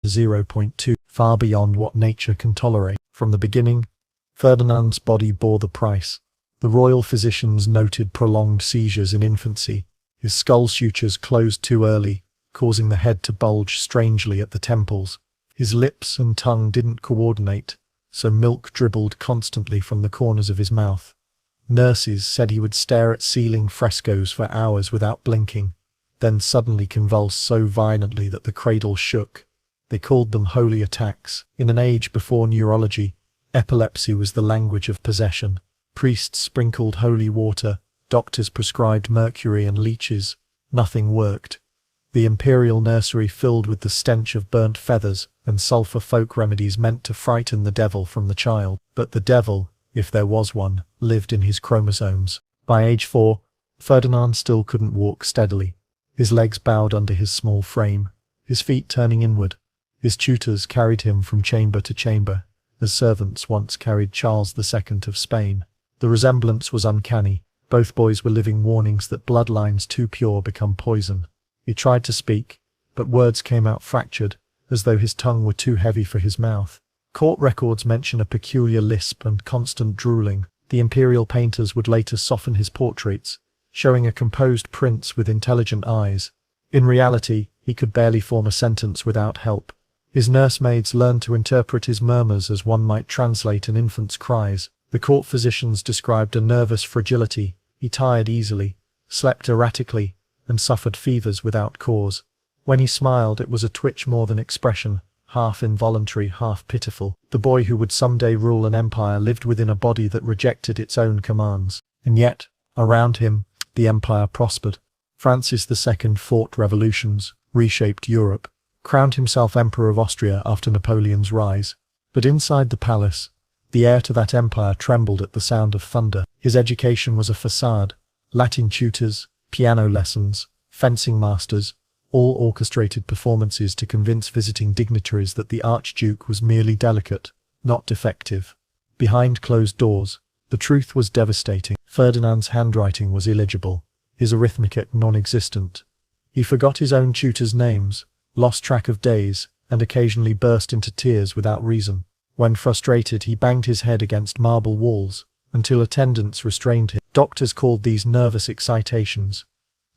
zero point 0.2, far beyond what nature can tolerate. From the beginning, Ferdinand's body bore the price. The royal physicians noted prolonged seizures in infancy. His skull sutures closed too early, causing the head to bulge strangely at the temples. His lips and tongue didn't coordinate, so milk dribbled constantly from the corners of his mouth. Nurses said he would stare at ceiling frescoes for hours without blinking, then suddenly convulse so violently that the cradle shook. They called them holy attacks. In an age before neurology, epilepsy was the language of possession. Priests sprinkled holy water, doctors prescribed mercury and leeches. Nothing worked. The imperial nursery filled with the stench of burnt feathers and sulphur folk remedies meant to frighten the devil from the child. But the devil, if there was one, lived in his chromosomes. By age 4, Ferdinand still couldn't walk steadily. His legs bowed under his small frame, his feet turning inward. His tutors carried him from chamber to chamber, as servants once carried Charles II of Spain. The resemblance was uncanny. Both boys were living warnings that bloodlines too pure become poison. He tried to speak, but words came out fractured, as though his tongue were too heavy for his mouth. Court records mention a peculiar lisp and constant drooling. The imperial painters would later soften his portraits, showing a composed prince with intelligent eyes. In reality, he could barely form a sentence without help. His nursemaids learned to interpret his murmurs as one might translate an infant's cries. The court physicians described a nervous fragility. He tired easily, slept erratically, and suffered fevers without cause. When he smiled, it was a twitch more than expression, half involuntary, half pitiful. The boy who would someday rule an empire lived within a body that rejected its own commands. And yet, around him, the empire prospered. Francis II fought revolutions, reshaped Europe, crowned himself Emperor of Austria after Napoleon's rise. But inside the palace, the air to that empire trembled at the sound of thunder. His education was a facade. Latin tutors, piano lessons, fencing masters, all orchestrated performances to convince visiting dignitaries that the Archduke was merely delicate, not defective. Behind closed doors, the truth was devastating. Ferdinand's handwriting was illegible, his arithmetic non-existent. He forgot his own tutors' names, lost track of days, and occasionally burst into tears without reason. When frustrated, he banged his head against marble walls, until attendants restrained him. Doctors called these nervous excitations.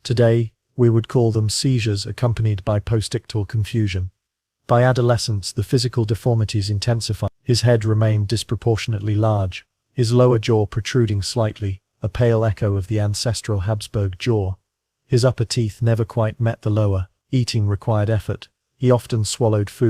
Today, we would call them seizures accompanied by postictal confusion. By adolescence, the physical deformities intensified. His head remained disproportionately large, his lower jaw protruding slightly, a pale echo of the ancestral Habsburg jaw. His upper teeth never quite met the lower. Eating required effort. He often swallowed food.